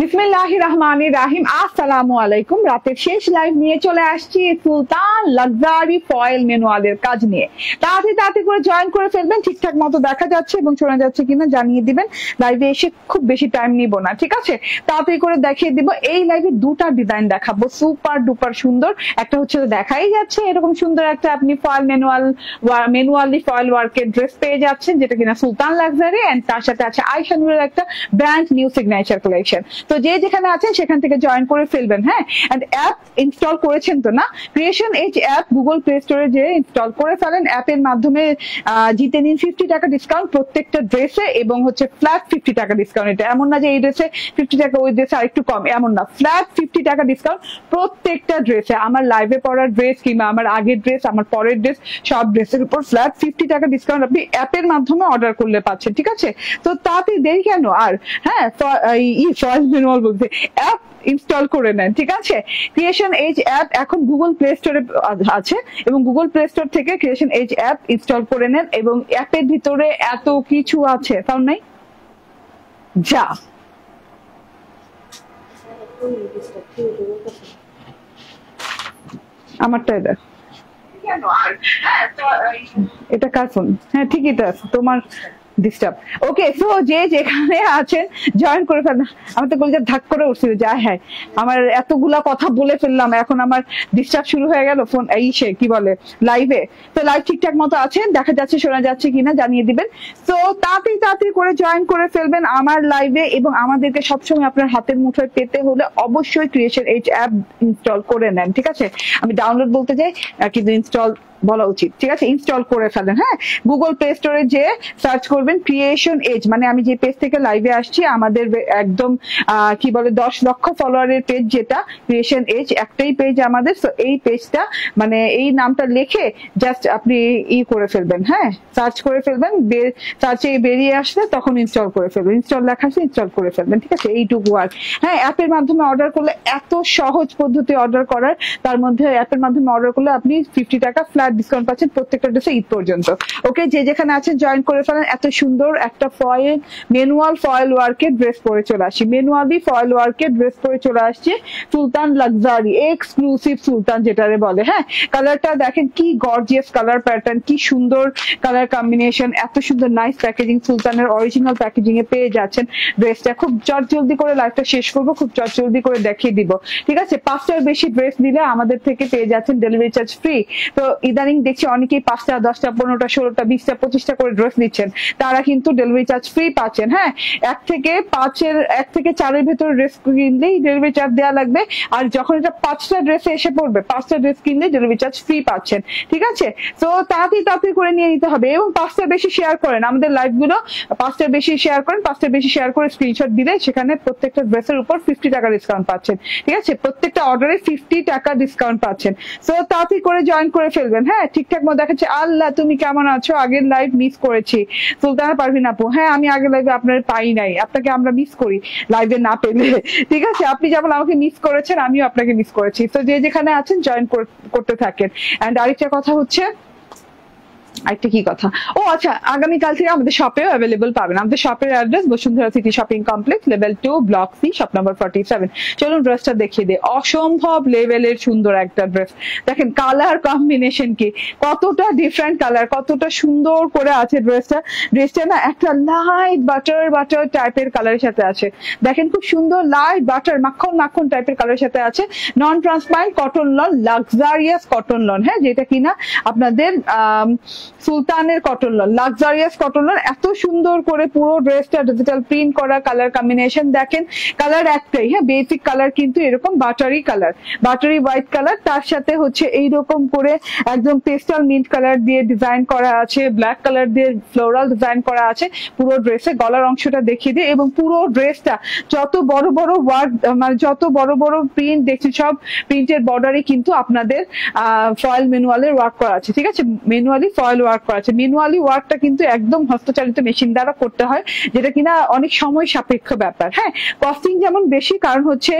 বিসমিল্লাহির রহমানির রহিম। আসসালামু আলাইকুম। রাতের শেষ লাইভ নিয়ে চলে আসছি সুলতান লাক্সারি ফয়েল ম্যানুয়ালের কাজ নিয়ে। তাড়াতাড়ি করে জয়েন করে ফেলবেন। ঠিকঠাক মতো দেখা যাচ্ছে এবং শোনা যাচ্ছে কিনা জানিয়ে দিবেন। লাইভে এসে খুব বেশি টাইম নিব না, ঠিক আছে? তাড়াতাড়ি করে দেখিয়ে দিব। এই লাইভে দুটা ডিজাইন দেখাবো, সুপার ডুপার সুন্দর। একটা হচ্ছে দেখাই যাচ্ছে এরকম সুন্দর একটা আপনি ফয়েল ম্যানুয়ালি ফয়েল ওয়ার্কের ড্রেস পেয়ে যাচ্ছেন, যেটা কিনা সুলতান লাক্সারি, এন্ড তার সাথে আছে আয়েশা নূরের একটা ব্র্যান্ড নিউ সিগনেচার কালেকশন। তো যে যেখানে আছেন সেখান থেকে জয়েন করে ফেলবেন। হ্যাঁ, এন্ড অ্যাপ ইনস্টল করেছেন তো না? Creation as app Google Play স্টোরে যে ইনস্টল করে ফেলেন। অ্যাপের মাধ্যমে জিতে নিন 50 টাকা ডিসকাউন্ট প্রত্যেকটা ড্রেসে, এবং হচ্ছে ফ্ল্যাট 50 টাকা ডিসকাউন্ট। এটা এমন না যে এই ড্রেসে 50 টাকা ওই ড্রেসে আরেকটু কম, এমন না, ফ্ল্যাট 50 টাকা ডিসকাউন্ট প্রত্যেকটা ড্রেসে। আমার লাইভে পড়ার ড্রেস কিংবা আমার আগের ড্রেস, আমার পরের ড্রেস, সব ড্রেসের উপর ফ্ল্যাট 50 টাকা ডিসকাউন্ট আপনি অ্যাপের মাধ্যমে অর্ডার করলে পাচ্ছেন, ঠিক আছে? তো তাতে দেরি কেন আর? হ্যাঁ, বলতে অ্যাপ ইনস্টল করে নেন, ঠিক আছে? ক্রিয়েশন এজ অ্যাপ এখন গুগল প্লে স্টোরে আছে, এবং গুগল প্লে স্টোর থেকে ক্রিয়েশন এজ অ্যাপ ইনস্টল করে নেন, এবং অ্যাপের ভিতরে এত কিছু আছে, তাও নাই যা আমারটা এটা কার ফোন? হ্যাঁ ঠিকই তো আছে তোমার ডিস্টার্ব। ওকে, সো যে যেখানে আছেন জয়েন করে ফেলেন। আমার তো কলিজা ধাক করে উঠছিল, যা হ্যাঁ আমার এতগুলা কথা বলে ফেললাম, এখন আমার ডিস্টার্ব শুরু হয়ে গেল ফোন সে কি বলে লাইভে। তো লাইভ ঠিকঠাক মতো আছেন, দেখা যাচ্ছে শোনা যাচ্ছে কিনা জানিয়ে দিবেন। তো তাড়াতাড়ি করে জয়েন করে ফেলবেন আমার লাইভে, এবং আমাদেরকে সবসময় আপনার হাতের মুঠোয় পেতে হলে অবশ্যই ক্রিয়েশন এজ অ্যাপ ইনস্টল করে নেন, ঠিক আছে? আমি ডাউনলোড বলতে চাই কিন্তু ইনস্টল বলা উচিত, ঠিক আছে? ইনস্টল করে ফেলেন। হ্যাঁ, গুগল প্লে স্টোরে যে সার্চ করবেন ক্রিয়েশন এজ, মানে আমি যে পেজ থেকে লাইভে আসছি, আমাদের একদম কি বলে 10 লক্ষ ফলোয়ারের পেজ, যেটা ক্রিয়েশন এজ, একটাই পেজ আমাদের। তো এই পেজটা মানে এই নামটা লিখে জাস্ট আপনি করে ফেলবেন। হ্যাঁ, সার্চ করে ফেলবেন, সার্চে বেরিয়ে আসলে তখন ইনস্টল করে ফেলবেন। ইনস্টল লেখা আসলে ইনস্টল করে ফেলবেন, ঠিক আছে? এইটুকু আর। হ্যাঁ, অ্যাপের মাধ্যমে অর্ডার করলে এত সহজ পদ্ধতি অর্ডার করার, তার মধ্যে অ্যাপের মাধ্যমে অর্ডার করলে আপনি 50 টাকা ফ্ল্যাট ডিসকাউন্ট পাচ্ছেন প্রত্যেকটা ড্রেসে ঈদ পর্যন্ত। ওকে, যে যেখানে আছেন জয়েন করে ফেলেন। এত সুন্দর একটা ম্যানুয়াল ফয়েল ওয়ার্কের ড্রেস পরে চলে আসি, ম্যানুয়ালি ফয়েল ওয়ার্কের ড্রেস পরে চলে আসছে সুলতান লাক্সারি এক্সক্লুসিভ সুলতান যেটারে বলে। হ্যাঁ, কালারটা দেখেন কি গর্জিয়াস কালার প্যাটার্ন, কি সুন্দর কালার কম্বিনেশন, এত সুন্দর নাইস প্যাকেজিং। সুলতানের অরিজিনাল প্যাকেজিং এ পেয়ে যাচ্ছেন ড্রেসটা। খুব জলদি করে লাইভটা শেষ করবো, খুব জলদি করে দেখিয়ে দিব, ঠিক আছে? 5টার বেশি ড্রেস নিলে আমাদের থেকে পেয়ে যাচ্ছেন ডেলিভারি চার্জ ফ্রি। তো ইদানিং দেখছি অনেকেই 5টা 10টা 15টা 16টা 20টা 25টা করে ড্রেস নিচ্ছেন, তারা কিন্তু ডেলিভারি চার্জ ফ্রি পাচ্ছেন। হ্যাঁ, 1 থেকে 4-এর ভেতর ড্রেস কিনলেই ডেলিভারি চার্জ দেওয়া লাগবে, আর যখন এটা 5টা ড্রেসে এসে পড়বে, 5টা ড্রেস কিনলে ডেলিভারি চার্জ ফ্রি পাচ্ছেন, ঠিক আছে? তো তাড়াতাড়ি করে নিয়ে নিতে হবে, এবং 5টার বেশি শেয়ার করেন আমাদের লাইভ গুলো। 5টার বেশি শেয়ার করেন, 5টার বেশি শেয়ার করে স্ক্রিনশট দিলে সেখানে প্রত্যেকটা ড্রেসের উপর 50 টাকা ডিসকাউন্ট পাচ্ছেন, ঠিক আছে? প্রত্যেকটা অর্ডারে 50 টাকা ডিসকাউন্ট পাচ্ছেন। তো তাড়াতাড়ি করে জয়েন করে ফেলবেন। হ্যাঁ, ঠিকঠাক মতো দেখাচ্ছে। আল্লাহ, তুমি কেমন আছো? আগের লাইভ মিস করেছি সুলতানা পারভিন আপু। হ্যাঁ, আমি আগের লাইভে আপনার পাই নাই, আপনাকে আমরা মিস করি লাইভে না পেলে, ঠিক আছে? আপনি যেমন আমাকে মিস করেছেন, আমিও আপনাকে মিস করেছি। তো যে যেখানে আছেন জয়েন করতে থাকেন। এন্ড আরেকটা কথা হচ্ছে, আরেকটা কি কথা, ও আচ্ছা, আগামীকাল থেকে আমাদের শপেও অ্যাভেলেবল পাবেন। আমাদের শপের address Bashundhara city shopping complex, level 2, block C, shop number 47। চলুন ড্রেসটা দেখিয়ে দিই। অসম্ভব লেভেলের সুন্দর একটা ড্রেস। দেখেন কালার কম্বিনেশন কি, কতটা ডিফারেন্ট কালার, কতটা সুন্দর করে আছে ড্রেসটা। ড্রেসটা না একটা লাইট বাটার টাইপের কালারের সাথে আছে। দেখেন খুব সুন্দর লাইট বাটার মাখন টাইপের কালারের সাথে আছে। নন transparent cotton loan, luxurious cotton loan. হ্যাঁ, যেটা কিনা আপনাদের সুলতানের cotton loan, luxurious cotton loan. এত সুন্দর করে পুরো ড্রেসটা ডিজিটাল প্রিন্ট করা, কালার কম্বিনেশন দেখেন। কালার একটাই, হ্যাঁ, বেসিক কালার কিন্তু এরকম বাটারি হোয়াইট কালার, তার সাথে হচ্ছে এইরকম করে একদম পেস্টাল মিন্ট কালার দিয়ে ডিজাইন করা আছে, ব্ল্যাক কালার দিয়ে ফ্লোরাল ডিজাইন করা আছে পুরো ড্রেসে। গলার অংশটা দেখিয়ে দিয়ে, এবং পুরো ড্রেসটা যত বড় ওয়ার্ক, মানে যত বড় প্রিন্ট দেখছি, সব প্রিন্টের বর্ডারে কিন্তু আপনাদের ফয়েল ম্যানুয়ালের ওয়ার্ক করা আছে, ঠিক আছে? ম্যানুয়ালি ফয়েল ফয়েল ওয়ার্ক করা আছে। ম্যানুয়ালি ওয়ার্কটা কিন্তু একদম হস্তচালিত মেশিন দ্বারা করতে হয়, যেটা কিনা অনেক সময় সাপেক্ষ ব্যাপার। হ্যাঁ, কস্টিং যেমন বেশি, কারণ হচ্ছে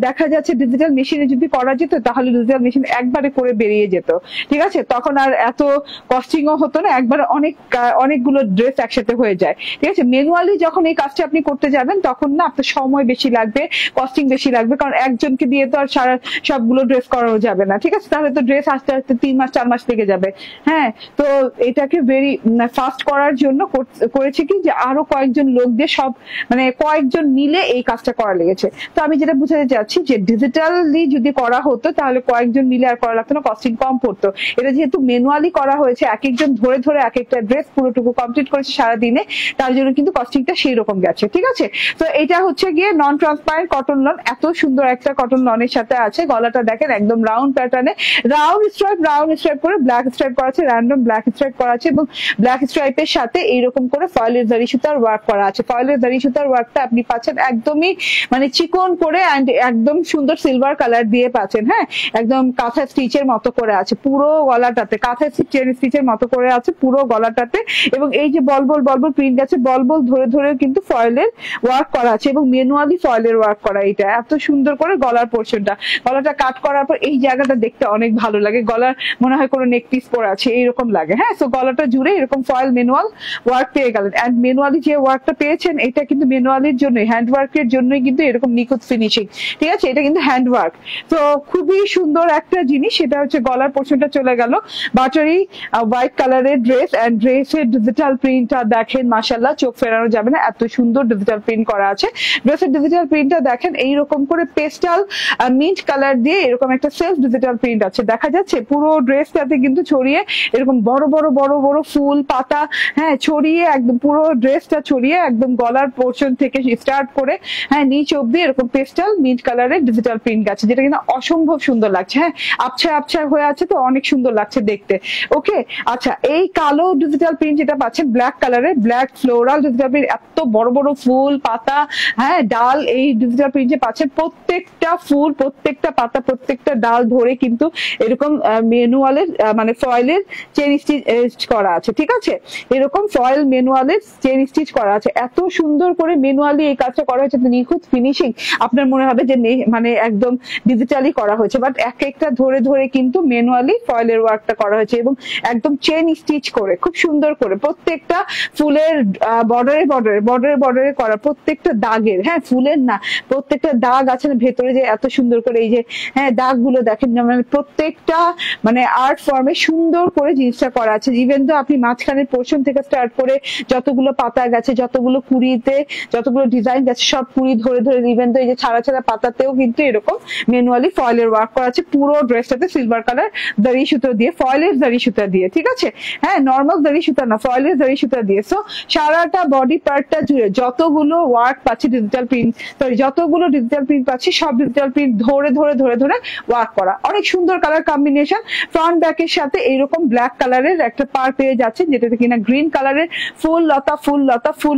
দেখা যাচ্ছে ডিজিটাল মেশিনে যদি করা যেত তাহলে ডিজিটাল মেশিন একবারে করে বেরিয়ে যেত, ঠিক আছে, তখন আর এত কস্টিংও হতো না, একবারে অনেকগুলো ড্রেস একসাথে হয়ে যায়, ঠিক আছে। ম্যানুয়ালি যখন এই কাজটা আপনি করতে যাবেন তখন না আপনার সময় বেশি লাগবে, কস্টিং বেশি লাগবে, কারণ একজনকে দিয়ে তো আর সবগুলো ড্রেস করানো যাবে না, ঠিক আছে, তাহলে তো ড্রেস আস্তে আস্তে 3 মাস 4 মাস লেগে যাবে। হ্যাঁ, তো এটাকে ভেরি ফাস্ট করার জন্য করেছে কি যে আরো কয়েকজন লোক দিয়ে সব মানে কয়েকজন মিলে এই কাজটা করা লেগেছে। তো আমি যেটা বুঝাতে চাচ্ছি যে ডিজিটালি যদি করা হতো তাহলে কয়েকজন মিলে আর করা লাগতো না, কস্টিং কম পড়তো। এটা যেহেতু ম্যানুয়ালি করা হয়েছে, এক একজন ধরে ধরে এক একটা ড্রেস পুরোটুকু কমপ্লিট করেছে সারাদিনে, তার জন্য কিন্তু কস্টিংটা সেই রকম গেছে, ঠিক আছে। তো এটা হচ্ছে গিয়ে নন ট্রান্সপারেন্ট কটন লন, এত সুন্দর একটা কটন লনের সাথে আছে। গলাটা দেখেন একদম রাউন্ড প্যাটার্নে, রাউন্ড স্ট্রাইপ করে ব্ল্যাক স্ট্রাইপ করা আছে, র্যান্ডম ব্ল্যাক স্ট্রাইপ করা আছে, এবং ব্ল্যাক স্ট্রাইপের সাথে এইরকম করে ফয়েলের জারি সুতার ওয়ার্ক করা আছে। ফয়েলের জারি সুতার ওয়ার্কটা আপনি পাচ্ছেন একদমই মানে চিকন করে এন্ড একদম সুন্দর সিলভার কালার দিয়ে পাচ্ছেন। হ্যাঁ, একদম কাঁথা স্টিচের মতো করে আছে পুরো গলাটাতে, কাঁথা স্টিচের মতো করে আছে পুরো গলাটাতে, এবং এই যে বল বল প্রিন্ট আছে, বল ধরে ধরে কিন্তু ফয়েলের ওয়ার্ক করা আছে, এবং ম্যানুয়ালি ফয়েলের ওয়ার্ক করা। এটা এত সুন্দর করে গলার পোর্শনটা, গলাটা কাট করার পর এই জায়গাটা দেখতে অনেক ভালো লাগে, গলার মনে হয় কোনো নেক পিস পরা আছে এইরকম লাগে। হ্যাঁ, তো গলাটা জুড়ে এরকম ফয়েল ম্যানুয়াল ওয়ার্ক পেয়ে গেলেন। এন্ড ম্যানুয়ালি যে ওয়ার্কটা পেয়েছেন এটা কিন্তু ম্যানুয়ালির জন্য, হ্যান্ড ওয়ার্কের জন্যই কিন্তু এরকম নিখুঁত ফিনিশিং, ঠিক আছে, এটা কিন্তু হ্যান্ড ওয়ার্ক। তো খুবই সুন্দর একটা জিনিস। সেটা হচ্ছে গলার পোর্শনটা চলে গেল বাটারি হোয়াইট কালারের ড্রেস, এন্ড ড্রেসের ডিজিটাল প্রিন্টটা দেখেন, মাশাআল্লাহ চোখ ফেরানো যাবে না, এত সুন্দর ডিজিটাল প্রিন্ট করা আছে। ড্রেসের ডিজিটাল প্রিন্টটা দেখেন, এইরকম করে পেস্টাল মিন্ট কালার দিয়ে এরকম একটা সেলফ ডিজিটাল প্রিন্ট আছে, দেখা যাচ্ছে পুরো ড্রেসটাতে কিন্তু ছড়িয়ে এরকম বড় বড় ফুল পাতা, হ্যাঁ, ছড়িয়ে একদম পুরো ড্রেসটা ছড়িয়ে একদম গলার পোর্শন থেকে স্টার্ট করে হ্যাঁ নিচ অব্দি এরকম পেস্টাল মিন্ট কালারের ডিজিটাল প্রিন্ট গেছে, যেটা কিন্তু অসম্ভব সুন্দর লাগছে। হ্যাঁ, আবছা হয়ে আছে, তো অনেক সুন্দর লাগছে দেখতে। ওকে, আচ্ছা, এই কালো ডিজিটাল প্রিন্ট যেটা পাচ্ছেন ব্ল্যাক কালারের, ব্ল্যাক ফ্লোরাল ডিজিটাল প্রিন্ট, এত বড় ফুল পাতা, হ্যাঁ, ডাল, এই ডিজিটাল প্রিন্ট যে পাচ্ছেন প্রত্যেকটা ফুল, প্রত্যেকটা পাতা, প্রত্যেকটা ডাল ধরে কিন্তু এরকম ম্যানুয়ালের মানে ফয়েলের চেন স্টিচ করা আছে, ঠিক আছে, এরকম ফয়েল ম্যানুয়ালের চেন স্টিচ করা আছে। এত সুন্দর করে ম্যানুয়ালি এই কাজটা করা হয়েছে, নিখুঁত ফিনিশিং, আপনার মনে হবে যে মানে একদম ডিজিটালি করা হয়েছে, বাট এক একটা ধরে ধরে কিন্তু ম্যানুয়ালি ফয়েলের ওয়ার্কটা করা হয়েছে, এবং একদম চেন স্টিচ করে খুব সুন্দর করে প্রত্যেকটা ফুলের বর্ডারে করা, প্রত্যেকটা দাগের, হ্যাঁ, ফুলের না, প্রত্যেকটা দাগ আছে ভেতরে যে এত সুন্দর করে এই যে হ্যাঁ দাগগুলো দেখেন, মানে প্রত্যেকটা মানে আর্ট ফর্মে সুন্দর করে জিনিসটা করা আছে। ইভেন তো আপনি মাঝখানের পোর্শন থেকে স্টার্ট করে যতগুলো পাতা গেছে, যতগুলো কুড়িতে যতগুলো ডিজাইন গেছে, সব কুড়ি ধরে ধরে, ইভেন তো এই যে ছাড়া পাতাতেও কিন্তু এরকম ম্যানুয়ালি ফয়েলের ওয়ার্ক করা আছে পুরো ড্রেসটাতে, সিলভার কালার দড়ি সুতো দিয়ে, ফয়েলের দড়ি সুতা দিয়ে, ঠিক আছে, হ্যাঁ, নর্মাল দড়ি সুতা না, ফয়েলের দড়ি সুতা দিয়ে। সো সারাটা বডি পার্টটা জুড়ে যতগুলো ওয়ার্ক পাচ্ছি ডিজিটাল প্রিন্ট, যতগুলো ডিজিটাল প্রিন্ট পাচ্ছি সব ডিজিটাল প্রিন্ট ধরে ওয়ার্ক করা, অনেক সুন্দর কালার কম্বিনেশন। ফ্রন্ট ব্যাকের সাথে এইরকম ব্ল্যাক কালারের একটা পার পেয়ে যাচ্ছেন, যেটাতে কিনা গ্রিন কালারের ফুল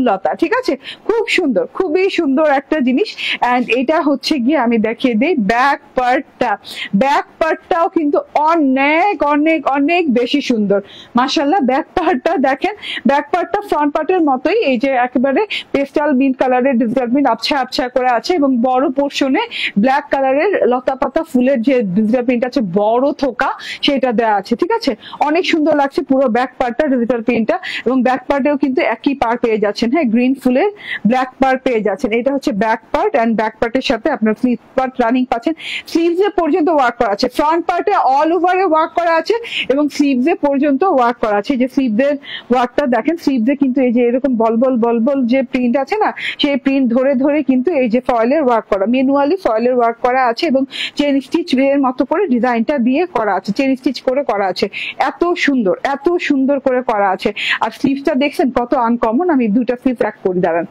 লতা, ঠিক আছে, খুব সুন্দর, খুবই সুন্দর একটা জিনিস। এন্ড এটা হচ্ছে গিয়ে আমি দেখিয়ে দিই ব্যাক পার্টটাও কিন্তু অনেক বেশি সুন্দর, মাশাআল্লাহ। ব্যাক পার্টটা দেখেন, ব্যাক পার্টটা ফ্রন্ট পার্টের মতোই, এই যে একেবারে পেস্টাল মিন্ট কালারের ডিজিটাল প্রিন্ট আবছা করে আছে, এবং বড় পোর্শনে ব্ল্যাক কালারের লতা পাতা ফুলের যে ডিজিটাল প্রিন্ট আছে বড় থোকা, সেটা দেওয়া আছে, ঠিক আছে, অনেক সুন্দর লাগছে পুরো ব্যাক পার্টটা ডিজিটাল প্রিন্টটা। এবং ব্যাক পার্টেও কিন্তু একই পার পেয়ে যাচ্ছেন, হ্যাঁ, গ্রিন ফুলের ব্ল্যাক পার পেয়ে যাচ্ছেন। এটা হচ্ছে ব্যাক পার্ট, এন্ড ব্যাক পার্টের সাথে আপনার স্লিভ পার্ট রানিং পাচ্ছেন, স্লিভস এ পর্যন্ত ওয়ার্ক করা আছে, ফ্রন্ট পার্টে অল ওভারে ওয়ার্ক করা আছে, এবং স্লিভস এ পর্যন্ত ওয়ার্ক করা আছে। যে স্লিভসের ওয়ার্কটা দেখেন, স্লিভসে কিন্তু এই যে এরকম বল যে প্রিন্ট আছে না, সেই প্রিন্ট ধরে কিন্তু এই যে ফয়েলের ওয়ার্ক করা, ম্যানুয়ালি ফয়েলের ওয়ার্ক করা আছে, এবং চেন স্টিচ এর মতো করে ডিজাইনটা দিয়ে করা আছে, চেন স্টিচ করে করা আছে, এত সুন্দর করে করা আছে। আর স্লিভসটা দেখছেন কত আনকমন, আমি দুটা স্লিভ এক করে দাঁড়ান,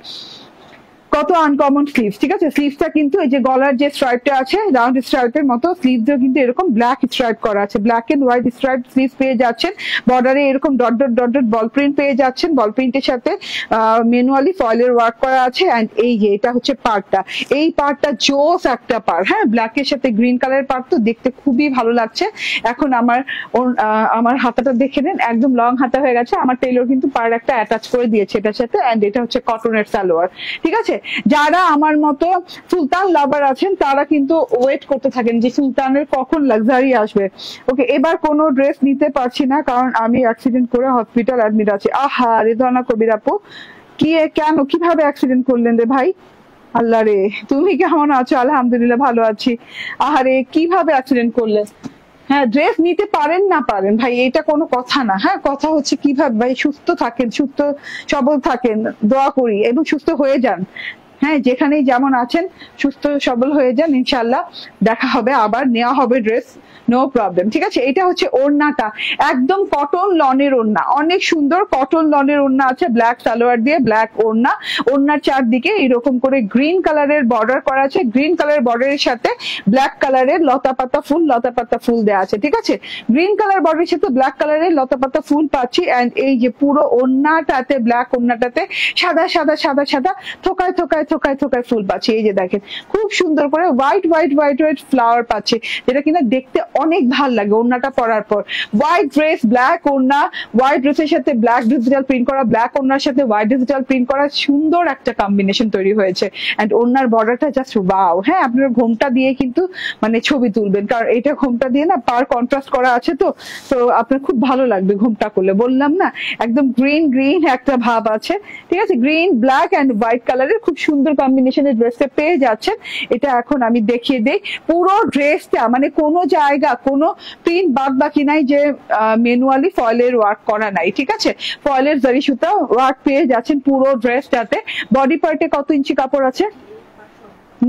কত আনকমন স্লিভস, ঠিক আছে। স্লিভসটা কিন্তু এই যে গলার যে স্ট্রাইপটা আছে রাউন্ড স্ট্রাইপের মতো, স্লিভসও কিন্তু এরকম ব্ল্যাক স্ট্রাইপ করা আছে, black and white stripe sleeves পেয়ে যাচ্ছেন। বর্ডারে এরকম dot dot dot dot ball print পেয়ে যাচ্ছেন, বল প্রিন্টের সাথে ম্যানুয়ালি ফয়েলের ওয়ার্ক করা আছে। এন্ড এই যে এটা হচ্ছে পার্টটা, এই পার্টটা জোস একটা পার্ট, হ্যাঁ ব্ল্যাকের সাথে গ্রিন কালারের পার্ট, তো দেখতে খুবই ভালো লাগছে। এখন আমার হাতাটা দেখে নেন, একদম লং হাতা হয়ে গেছে। আমার টেইলর কিন্তু পার একটা অ্যাটাচ করে দিয়েছে এটার সাথে। এন্ড এটা হচ্ছে কটনের সালোয়ার, ঠিক আছে। যারা আমার মতো সুলতান লাভার আছেন তারা কিন্তু ওয়েট করতে থাকেন যে সুলতানের কখন লাক্সারি আসবে। ওকে, এবার কোনো ড্রেস নিতে পারছি না কারণ আমি অ্যাক্সিডেন্ট করে হসপিটাল অ্যাডমিট আছি। আহা রেদনা কবির আপু, কি কেন কিভাবে অ্যাক্সিডেন্ট করলেন রে ভাই? আল্লাহ রে, তুমি কেমন আছো? আলহামদুলিল্লাহ ভালো আছি। আহারে কিভাবে অ্যাক্সিডেন্ট করলেন? হ্যাঁ, ড্রেস নিতে পারেন না পারেন ভাই এটা কোনো কথা না। হ্যাঁ, কথা হচ্ছে কিভাবে ভাই সুস্থ থাকেন, সুস্থ সবল থাকেন, দোয়া করি এবং সুস্থ হয়ে যান। হ্যাঁ, যেখানেই যেমন আছেন সুস্থ সবল হয়ে যান, ইনশাল্লাহ দেখা হবে, আবার নেওয়া হবে ড্রেস, নো প্রবলেম, ঠিক আছে। এটা হচ্ছে ওড়নাটা, একদম কটন লনের ওড়না, অনেক সুন্দর কটন লনের ওড়না আছে, ব্ল্যাক সালোয়ার দিয়ে ব্ল্যাক ওড়না। ওড়নার চারদিকে এরকম করে গ্রিন কালারের বর্ডার করা আছে, গ্রিন কালার বর্ডারের সাথে ব্ল্যাক কালারের লতা পাতা ফুল দেওয়া আছে, ঠিক আছে। গ্রিন কালার বর্ডারের সাথে ব্ল্যাক কালারের লতা পাতা ফুল পাচ্ছি। এন্ড এই যে পুরো ওড়নাটাতে, ব্ল্যাক ওড়নাটাতে সাদা সাদা সাদা সাদা থোকায় থোকায় থোকায় থোকায় ফুল পাচ্ছি। এই যে দেখেন খুব সুন্দর করে white white white white flower পাচ্ছি, যেটা কিনা দেখতে অনেক ভাল লাগে ওড়নাটা পরার পর। হোয়াইট ড্রেস, ব্ল্যাক ওড়না, হোয়াইট ড্রেসের সাথে ব্ল্যাক ডিজিটাল প্রিন্ট করা, ব্ল্যাক ওড়নার সাথে হোয়াইট ডিজিটাল প্রিন্ট করা, সুন্দর একটা কম্বিনেশন তৈরি হয়েছে। এন্ড ওড়নার বর্ডারটা জাস্ট ওয়াও। হ্যাঁ, আপনার ঘোমটা দিয়ে কিন্তু মানে ছবি তুলবেন, কারণ এটা ঘোমটা দিয়ে না পার কন্ট্রাস্ট করা আছে, তো তো আপনার খুব ভালো লাগবে ঘোমটা করলে, বললাম না একদম গ্রিন গ্রিন একটা ভাব আছে, ঠিক আছে। গ্রিন ব্ল্যাক এন্ড হোয়াইট কালারের খুব সুন্দর কম্বিনেশনের ড্রেসটা পেয়ে যাচ্ছেন। এটা এখন আমি দেখিয়ে দেই পুরো ড্রেসটা, মানে কোনো জায়গা কোনো প্রিন্ট বাদ বাকি নাই যে ম্যানুয়ালি ফয়েলের ওয়ার্ক করা নাই, ঠিক আছে। ফয়েলের জারি সুতা ওয়ার্ক পেয়ে যাচ্ছেন পুরো ড্রেসটাতে। বডি পার্টে কত ইঞ্চি কাপড় আছে?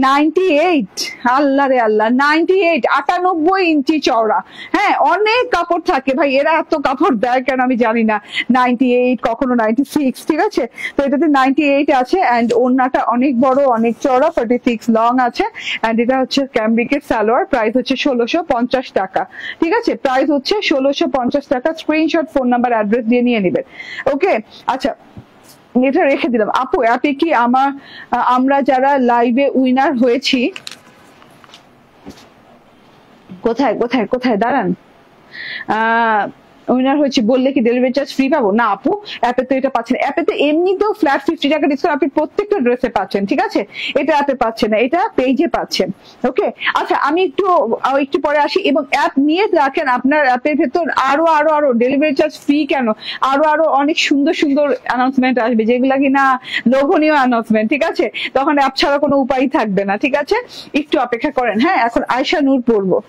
98, আল্লাহ রে আল্লাহ, 98, 98 ইঞ্চি চওড়া। হ্যাঁ, অনেক কাপড় থাকে ভাই, এরা এত কাপড় দেয় কেন আমি জানি না। 98, কখনো 96, ঠিক আছে। তো এটাতে 98 আছে। এন্ড ওড়নাটা অনেক বড়, অনেক চওড়া, 46 লং আছে। এন্ড এটা হচ্ছে ক্যামব্রিকের সালোয়ার, প্রাইস হচ্ছে 1650 টাকা, ঠিক আছে। প্রাইস হচ্ছে 1650 টাকা। স্ক্রিনশট, ফোন নাম্বার, অ্যাড্রেস দিয়ে নিয়ে নেবেন। ওকে, আচ্ছা এটা রেখে দিলাম। আপু অ্যাপে কি আমরা যারা লাইভে উইনার হয়েছি, কোথায় কোথায় কোথায় দাঁড়ান, উইনার হয়েছি বললে কি ডেলিভারি চার্জ ফ্রি পাবো? না আপু, অ্যাপে তো এটা পাচ্ছেন। অ্যাপে তো এমনিতেও ফ্ল্যাট 50 টাকা ডিসকাউন্ট আপনি প্রত্যেকটা ড্রেসে পাচ্ছেন, ঠিক আছে। এটা অ্যাপে পাচ্ছেন না, এটা পেজে পাচ্ছেন। ওকে, আচ্ছা আমি একটু পরে আসি। এবং অ্যাপ নিয়ে রাখেন, আপনার অ্যাপের ভেতর আরো ডেলিভারি চার্জ ফ্রি কেন, আরো অনেক সুন্দর সুন্দর অ্যানাউন্সমেন্ট আসবে, যেগুলা কিনা লোভনীয় অ্যানাউন্সমেন্ট, ঠিক আছে। তখন অ্যাপ ছাড়া কোনো উপায় থাকবে না, ঠিক আছে। একটু অপেক্ষা করেন। হ্যাঁ, এখন আয়শা নূর পড়বো।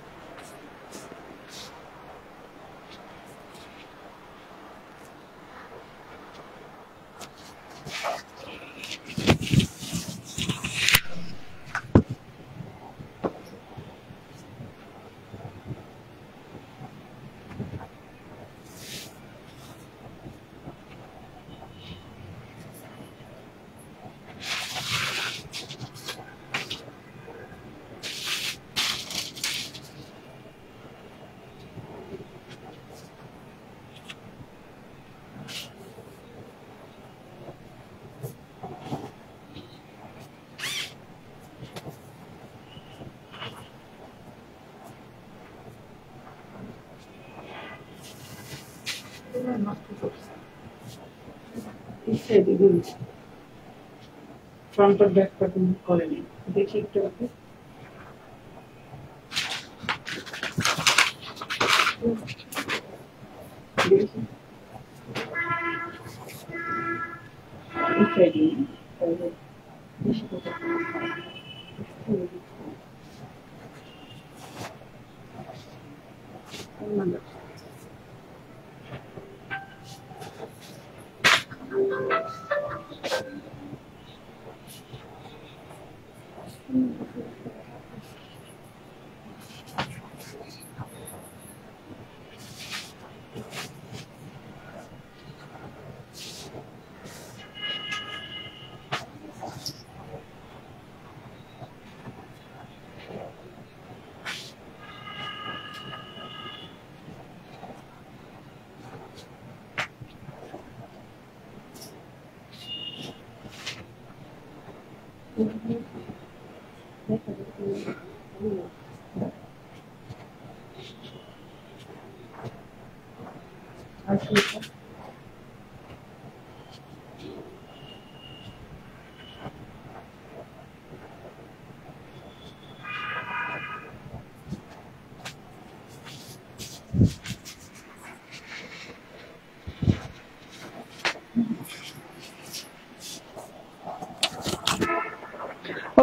ফ্রন্ট আর ব্যাক পার্ট করে নিন, দেখি একটু আপনি। দেখি উঠাই দিন, বেশি কথা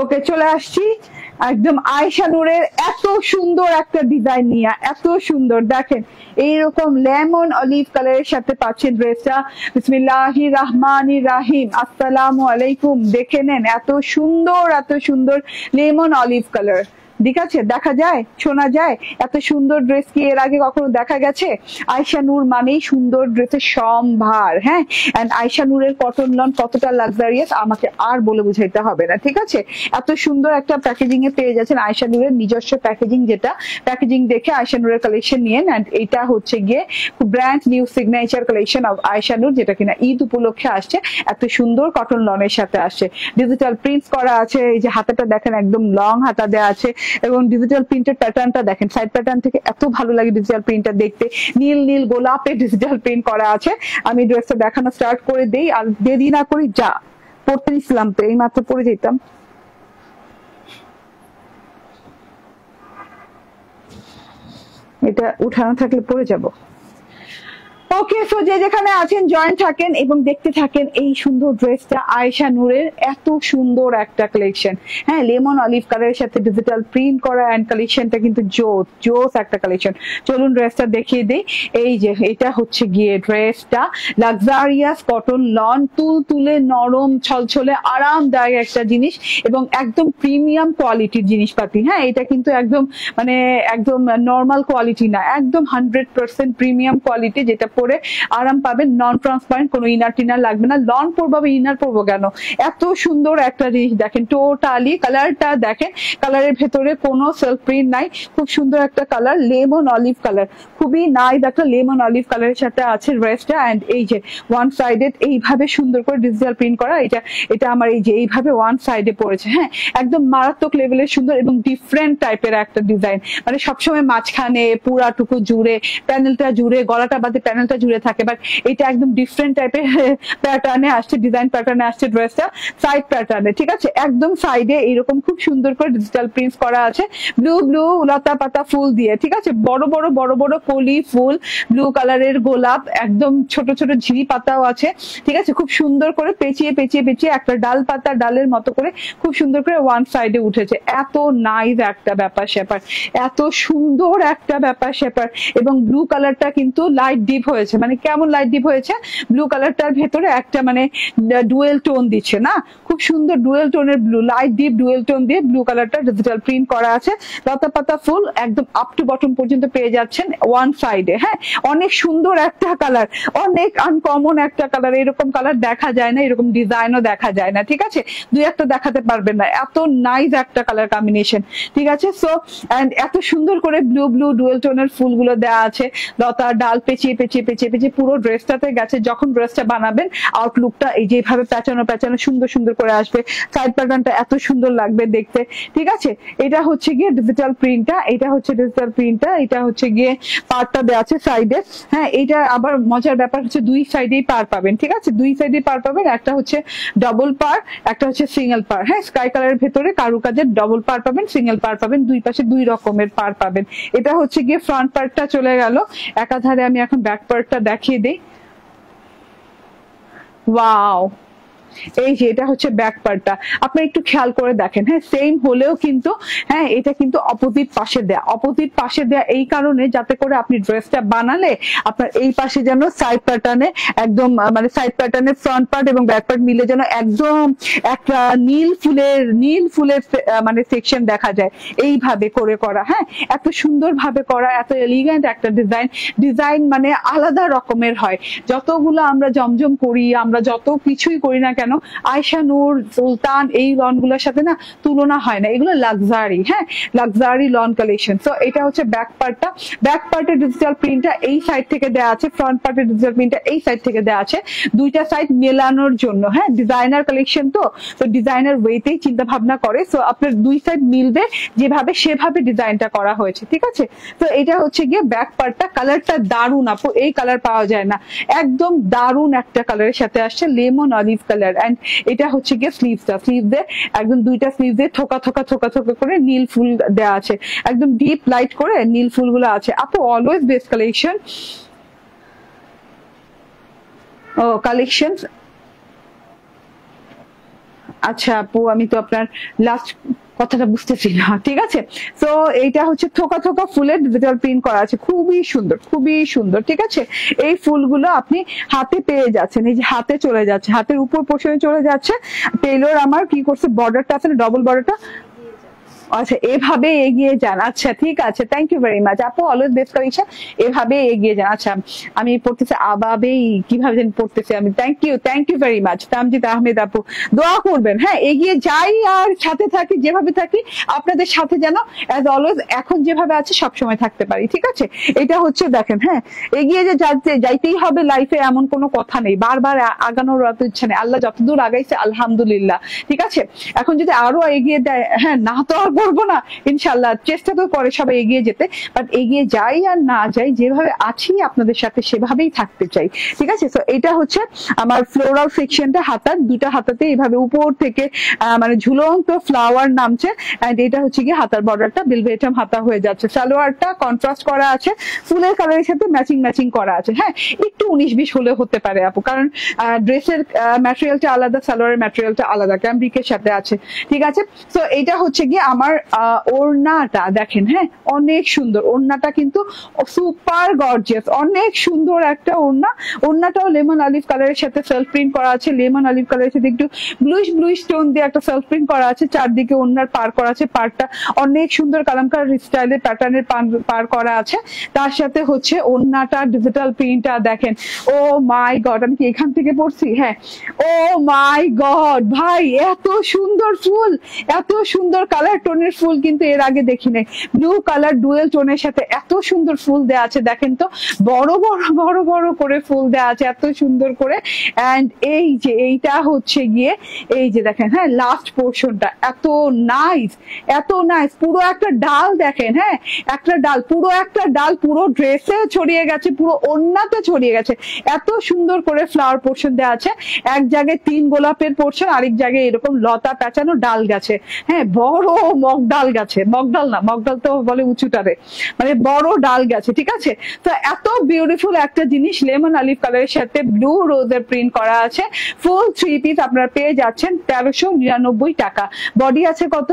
ওকে, চলে আসছি একদম আয়েশা নূরের এত সুন্দর একটা ডিজাইন নিয়ে, এত সুন্দর দেখেন এইরকম লেমন অলিভ কালারের সাথে পাচ্ছেন ড্রেসটা। বিসমিল্লাহির রহমানির রাহিম, আসসালামু আলাইকুম। দেখে নেন এত সুন্দর, এত সুন্দর লেমন অলিভ কালার। ঠিক আছে, দেখা যায়, শোনা যায়, এত সুন্দর ড্রেস কি এর আগে কখনো দেখা গেছে? আয়েশা নূর মানেই সুন্দর ড্রেসের সম্ভার। হ্যাঁ, এন্ড আয়েশা নূরের কটন লন কতটা লাক্সারিয়াস আমাকে আর বলে বুঝাইতে হবে না। ঠিক আছে, এত সুন্দর একটা প্যাকেজিং এ পেয়ে যাচ্ছেন আয়েশা নূরের নিজস্ব প্যাকেজিং, যেটা প্যাকেজিং দেখে আয়েশা নূরের কালেকশন নিয়ে। এন্ড এটা হচ্ছে গিয়ে brand new signature collection of Ayesha Noor, যেটা কিনা ঈদ উপলক্ষে আসছে। এত সুন্দর কটন লনের সাথে আসছে, ডিজিটাল প্রিন্টস করা আছে। এই যে হাতাটা দেখেন একদম লং হাতা দেওয়া আছে, এবং ডিজিটাল প্রিন্টের প্যাটার্নটা দেখেন, সাইড প্যাটার্ন থেকে এত ভালো লাগে ডিজিটাল প্রিন্টটা দেখতে। নীল নীল গোলাপে ডিজিটাল প্রিন্ট করা আছে। আমি ড্রেসটা দেখানো স্টার্ট করে দেই, আর দেরি না করি, যা পড়তে নিছিলাম তো এই মাত্র পড়ে যেতাম। এটা উঠানো থাকলে পড়ে যাব। ওকে, সো যে যেখানে আছেন জয়েন্ট থাকেন এবং দেখতে থাকেন এই সুন্দর ড্রেসটা। আয়েশা নূরের এত সুন্দর একটা কালেকশন। হ্যাঁ, লেমন অলিভ কালারের সাথে ডিজিটাল প্রিন্ট করা এন্ড কালেকশনটা কিন্তু জোস জোস একটা কালেকশন। চলুন ড্রেসটা দেখিয়ে দিই। এই যে এটা হচ্ছে গিয়ে ড্রেসটা, লাক্সারিয়াস কটন লন, তুল তুলে নরম ছলছলে আরামদায়ক একটা জিনিস, এবং একদম প্রিমিয়াম কোয়ালিটির জিনিসপাতি। হ্যাঁ, এটা কিন্তু একদম মানে একদম নর্মাল কোয়ালিটি না, একদম 100% প্রিমিয়াম কোয়ালিটি, যেটা পরে আরাম পাবেন। নন ট্রান্সপারেন্ট, কোনো ইনার টিনার লাগবে না। লন পরবো ইনার পরবো কেন? এত সুন্দর একটা জিনিস দেখেন, টোটালি কালারটা দেখেন, কালারের ভেতরে কোনো সেলফ প্রিন্ট নাই, খুব সুন্দর একটা কালার, লেমন অলিভ কালার, খুবই নাইস একটা লেমন অলিভ কালারের সাথে আছে ড্রেসটা। এন্ড এই যে ওয়ান সাইডে এইভাবে সুন্দর করে ডিজিটাল প্রিন্ট করা, এটা আমার এই যে এইভাবে ওয়ান সাইডে পড়েছে। হ্যাঁ, একদম মারাত্মক লেভেলের সুন্দর এবং ডিফারেন্ট টাইপের একটা ডিজাইন, মানে সবসময় মাঝখানে পুরাটুকু জুড়ে, প্যানেলটা জুড়ে, গলাটা বাদে প্যানেলটা জুড়ে থাকে, বাট এটা একদম ডিফারেন্ট টাইপের প্যাটার্নে আসছে, ডিজাইন প্যাটার্নে আসছে ড্রেসটা, সাইড প্যাটার্নে। ঠিক আছে, একদম সাইডে এইরকম খুব সুন্দর করে ডিজিটাল প্রিন্টস করা আছে, ব্লু ব্লু লতা পাতা ফুল দিয়ে। ঠিক আছে, বড় বড় বড় বড় কলি ফুল, ব্লু কালারের গোলাপ, একদম ছোট ছোট ঝিরি পাতাও আছে। ঠিক আছে, খুব সুন্দর করে পেঁচিয়ে পেঁচিয়ে পেঁচিয়ে একটা ডাল পাতা ডালের মতো করে খুব সুন্দর করে ওয়ান সাইডে উঠেছে। এত নাইস একটা ব্যাপার স্যাপার, এত সুন্দর একটা ব্যাপার স্যাপার। এবং ব্লু কালারটা কিন্তু লাইট ডিপ হয়েছে, মানে কেমন লাইট ডিপ হয়েছে, ব্লু কালারটার ভেতরে একটা মানে ডুয়েল টোন দিচ্ছে না, খুব সুন্দর ডুয়েল টোনের blue, light deep dual tone দিয়ে ব্লু কালারটা ডিজিটাল প্রিন্ট করা আছে। লতা পাতা ফুল একদম আপ টু বটম পর্যন্ত পেয়ে যাচ্ছেন ওয়ান সাইডে। হ্যাঁ, অনেক সুন্দর একটা কালার, অনেক আনকমন একটা কালার, এরকম কালার দেখা যায় না, এরকম ডিজাইনও দেখা যায় না। ঠিক আছে, দুই একটা দেখাতে পারবেন না, এত নাইস একটা কালার কম্বিনেশন। ঠিক আছে, সো এন্ড এত সুন্দর করে ব্লু ব্লু ডুয়েল টোনের ফুলগুলো দেওয়া আছে, লতা ডাল পেঁচিয়ে পেঁচিয়ে পেঁচিয়ে পেঁচিয়ে পুরো ড্রেসটাতে গেছে। যখন ড্রেসটা বানাবেন আউটলুকটা এই যেভাবে প্যাঁচানো প্যাঁচানো সুন্দর সুন্দর করে আসবে, সাইড প্যাটার্নটা এত সুন্দর লাগবে দেখতে। ঠিক আছে, এটা হচ্ছে গিয়ে ডিজিটাল প্রিন্টটা, এটা হচ্ছে ডিজিটাল প্রিন্টটা, এটা হচ্ছে গিয়ে পার্টটা দেওয়া আছে সাইডে। হ্যাঁ, এটা আবার মজার ব্যাপার হচ্ছে দুই সাইডেই পার পাবেন। ঠিক আছে, দুই সাইডে পার পাবেন, একটা হচ্ছে ডবল পার, একটা হচ্ছে সিঙ্গেল পার। হ্যাঁ, স্কাই কালারের ভেতরে কারুকাজের ডবল পার পাবেন, সিঙ্গেল পার পাবেন, দুই পাশে দুই রকমের পার পাবেন। এটা হচ্ছে গিয়ে ফ্রন্ট পার্টটা চলে গেল, একাধারে আমি এখন ব্যাক পার্টটা দেখিয়ে দিই। ওয়াও, এই যে এটা হচ্ছে ব্যাক পার্টটা, আপনি একটু খেয়াল করে দেখেন। হ্যাঁ, সেম হলেও কিন্তু হ্যাঁ এটা কিন্তু অপোজিট পাশে দেয়া, অপোজিট পাশে দেয়া এই কারণে যাতে করে আপনি ড্রেসটা বানালে আপনার এই পাশে যেন সাইড প্যাটার্নে একদম মানে সাইড প্যাটার্নে ফ্রন্ট পার্ট এবং ব্যাক পার্ট মিলে যেন একদম একটা নীল ফুলের মানে সেকশন দেখা যায়, এইভাবে করে করা। হ্যাঁ, এত সুন্দর ভাবে করা, এত এলিগেন্ট একটা ডিজাইন মানে আলাদা রকমের হয়। যতগুলো আমরা জমজম করি, আমরা যত কিছুই করি না কেন, কেন, আয়শা নূর, সুলতান এই লন গুলোর সাথে না তুলনা হয় না, এগুলো লাক্সারি, হ্যাঁ লাক্সারি লন কালেকশন। তো এটা হচ্ছে ব্যাক পার্টটা, ব্যাক পার্টের ডিজিটাল প্রিন্টটা এই সাইড থেকে দেওয়া আছে, ফ্রন্ট পার্টের ডিজিটাল প্রিন্টটা এই সাইড থেকে দেওয়া আছে, দুইটা সাইড মেলানোর জন্য। হ্যাঁ ডিজাইনার কালেকশন তো ডিজাইনার ওয়েতেই চিন্তা ভাবনা করে, সো আপনার দুই সাইড মিলবে যেভাবে সেভাবে ডিজাইনটা করা হয়েছে, ঠিক আছে। তো এটা হচ্ছে গিয়ে ব্যাক পার্টটা, কালারটা দারুন আপু, এই কালার পাওয়া যায় না, একদম দারুন একটা কালারের সাথে আসছে, লেমন অলিভ কালার। এন্ড এটা হচ্ছে গিয়ে স্লিভসটা, স্লিভসে একদম দুইটা স্লিভসে থোকা থোকা থোকা থোকা করে নীল ফুল দেওয়া আছে, একদম ডিপ লাইট করে নীল ফুলগুলো আছে। আপু অলওয়েজ বেস্ট কালেকশন, ও কালেকশন। আচ্ছা আপু আমি তো আপনার লাস্ট কথাটা বুঝতেছি না, ঠিক আছে। তো এইটা হচ্ছে থোকা থোকা ফুলের ডিজিটাল প্রিন্ট করা আছে, খুবই সুন্দর খুবই সুন্দর, ঠিক আছে। এই ফুলগুলো আপনি হাতে পেয়ে যাচ্ছেন, এই যে হাতে চলে যাচ্ছে, হাতের উপর পোর্শনে চলে যাচ্ছে। টেইলর আমার কি করছে, বর্ডারটা আছে না ডবল বর্ডারটা, আচ্ছা এভাবে এগিয়ে যান, আচ্ছা ঠিক আছে, থ্যাংক ইউ ভেরি মাচ আপু, অলওয়েজ বেস্ট কালেকশন, এভাবে এগিয়ে যান। আচ্ছা আমি পড়তেছি আবাবেই, কিভাবে যেন পড়তেছি আমি, thank you very much Tamjid Ahmed আপু, দোয়া করবেন। হ্যাঁ এগিয়ে যাই আর সাথে থাকি, যেভাবে থাকি আপনাদের সাথে যেন অ্যাজ অলওয়েজ এখন যেভাবে আছে সবসময় থাকতে পারি, ঠিক আছে। এটা হচ্ছে দেখেন, হ্যাঁ এগিয়ে যে যাইতেই হবে লাইফে এমন কোনো কথা নেই, বারবার আগানোর অত ইচ্ছা নেই, আল্লাহ যতদূর আগাইছে আলহামদুলিল্লাহ, ঠিক আছে। এখন যদি আরো এগিয়ে দেয়, হ্যাঁ না তো আর করবো না, ইনশাল্লাহ চেষ্টা তো করে সবাই এগিয়ে যেতে, বাট এগিয়ে যাই আর না যাই যেভাবে আছি আপনাদের সাথে সেভাবেই থাকতে চাই, ঠিক আছে। তো এটা হচ্ছে আমার ফ্লোরাল সেকশনটা, হাতার দুটা হাতাতে এইভাবে উপর থেকে মানে ঝুলন্ত ফ্লাওয়ার নামছে। এন্ড এটা হচ্ছে কি হাতার বর্ডারটা বেলভেটাম হাতা হয়ে যাচ্ছে, সালোয়ারটা কন্ট্রাস্ট করা আছে, ফুলের কালারের সাথে ম্যাচিং ম্যাচিং করা আছে। হ্যাঁ একটু 19-20 হলে হতে পারে আপু, কারণ ড্রেসের ম্যাটেরিয়ালটা আলাদা, সালোয়ারের ম্যাটেরিয়ালটা আলাদা, ক্যামব্রিকের সাথে আছে, ঠিক আছে। তো এটা হচ্ছে গিয়ে আমার ওড়নাটা দেখেন, হ্যাঁ অনেক সুন্দর ওড়নাটা, কিন্তু সুপার গর্জিয়াস, অনেক সুন্দর একটা ওড়না। ওড়নাটাও লেমন অলিভ কালারের সাথে সেলফ প্রিন্ট করা আছে, লেমন অলিভ কালারের সাথে একটু ব্লুইশ ব্লুইশ টোন দিয়ে একটা সেলফ প্রিন্ট করা আছে, চারদিকে ওড়নার পার করা আছে, পারটা অনেক সুন্দর কালামকার স্টাইলের প্যাটার্নের পার করা আছে। তার সাথে হচ্ছে ওড়নাটা ডিজিটাল প্রিন্টটা দেখেন, ও মাই গড, আমি কি এখান থেকে পড়ছি, হ্যাঁ ও মাই গড ভাই, এত সুন্দর ফুল, এত সুন্দর কালার টোনের ফুল কিন্তু এর আগে দেখি নাই। ব্লু কালার ডুয়েল টোনের সাথে এত সুন্দর ফুল দেওয়া আছে, দেখেন তো বড় বড় বড় বড় করে ফুল দেওয়া আছে এত সুন্দর করে। এন্ড এই যে এইটা হচ্ছে গিয়ে এই যে দেখেন, হ্যাঁ লাস্ট পোর্শনটা এত নাইস, এত নাইস, পুরো একটা ডাল দেখেন, হ্যাঁ একটা ডাল, পুরো একটা ডাল পুরো ড্রেসে ছড়িয়ে গেছে, পুরো ওড়নাতে ছড়িয়ে গেছে, এত সুন্দর করে ফ্লাওয়ার পোর্শন দেওয়া আছে। এক জায়গায় 3 গোলাপের পোর্শন, আরেক জায়গায় এরকম লতা পেঁচানো ডাল গাছে, হ্যাঁ বড় মগডাল গাছে, মগডাল না, মগডাল তো বলে উঁচুটারে, মানে বড় ডাল গাছে, ঠিক আছে। তো এত বিউটিফুল একটা জিনিস, লেমন অলিভ কালারের সাথে ব্লু রোজের প্রিন্ট করা আছে, ফুল 3 পিস আপনারা পেয়ে যাচ্ছেন 1399 টাকা। বডি আছে কত,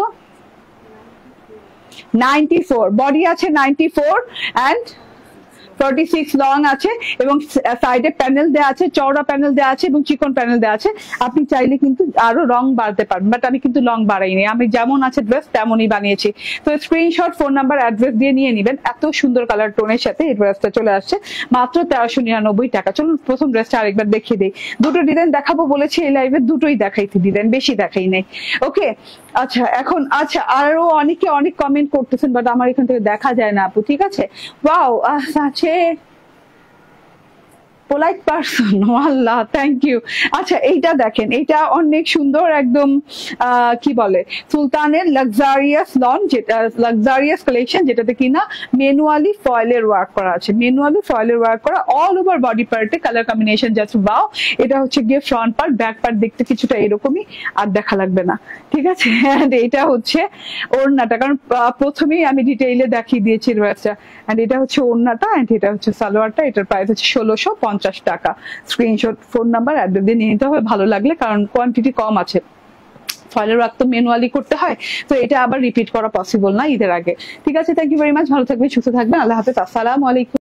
94, বডি আছে 94 এন্ড 46 লং আছে, এবং সাইডে প্যানেল দেওয়া আছে, চওড়া প্যানেল দেওয়া আছে এবং চিকন প্যানেল দেওয়া আছে। আপনি চাইলে কিন্তু আরো রং বাড়তে পারবেন, বাট আমি কিন্তু লং বাড়াইনি, আমি যেমন আছে ড্রেস তেমনই বানিয়েছি। তো স্ক্রিনশট, ফোন নাম্বার, অ্যাড্রেস দিয়ে নিয়ে নিবেন। এত সুন্দর কালার টোনের সাথে এই ড্রেসটা চলে আসছে মাত্র 1399 টাকা। চলুন প্রথম ড্রেসটা আরেকবার দেখিয়ে দিই। দুটো ডিজাইন দেখাবো বলেছি এই লাইভে, দুটোই দেখাইতে ডিজাইন, বেশি দেখাই নাই, ওকে। আচ্ছা এখন আচ্ছা আরো অনেকে অনেক কমেন্ট করতেছেন, বাট আমার এখান থেকে দেখা যায় না আপু, ঠিক আছে। ওয়াও আছে পোলাইট পারসন, আল্লাহ থ্যাংক ইউ। আচ্ছা এইটা দেখেন, এটা অনেক সুন্দর, একদম কি বলে সুলতানের লাক্সারিয়াস লন, যেটা লাক্সারিয়াস কালেকশন, যেটাতে কিনা ম্যানুয়ালি ফয়েলের ওয়ার্ক করা আছে, ম্যানুয়ালি ফয়েলের ওয়ার্ক করা, অল ওভার বডি পার্টে কালার কম্বিনেশন যাচ্ছে। বাও, এটা হচ্ছে গিয়ে ফ্রন্ট পার্ট, ব্যাক পার্ট দেখতে কিছুটা এরকমই, আর দেখা লাগবে না, ঠিক আছে। এটা হচ্ছে ওড়নাটা, কারণ প্রথমেই আমি ডিটেইলে দেখিয়ে দিয়েছি ড্রেসটা। এন্ড এটা হচ্ছে ওড়নাটা, এন্ড এটা হচ্ছে সালোয়ারটা, এটার প্রাইস হচ্ছে 1650 টাকা। স্ক্রিনশট, ফোন নাম্বার, অ্যাড্রেস দিয়ে নিয়ে নিতে হবে ভালো লাগলে, কারণ কোয়ান্টিটি কম আছে, ফয়েলের ওয়ার্ক তো ম্যানুয়ালি করতে হয়, তো এটা আবার রিপিট করা পসিবল না ঈদের আগে, ঠিক আছে। থ্যাংক ইউ ভেরি মাচ, ভালো থাকবেন, সুস্থ থাকবেন, আল্লাহ হাফেজ, আসসালামু আলাইকুম।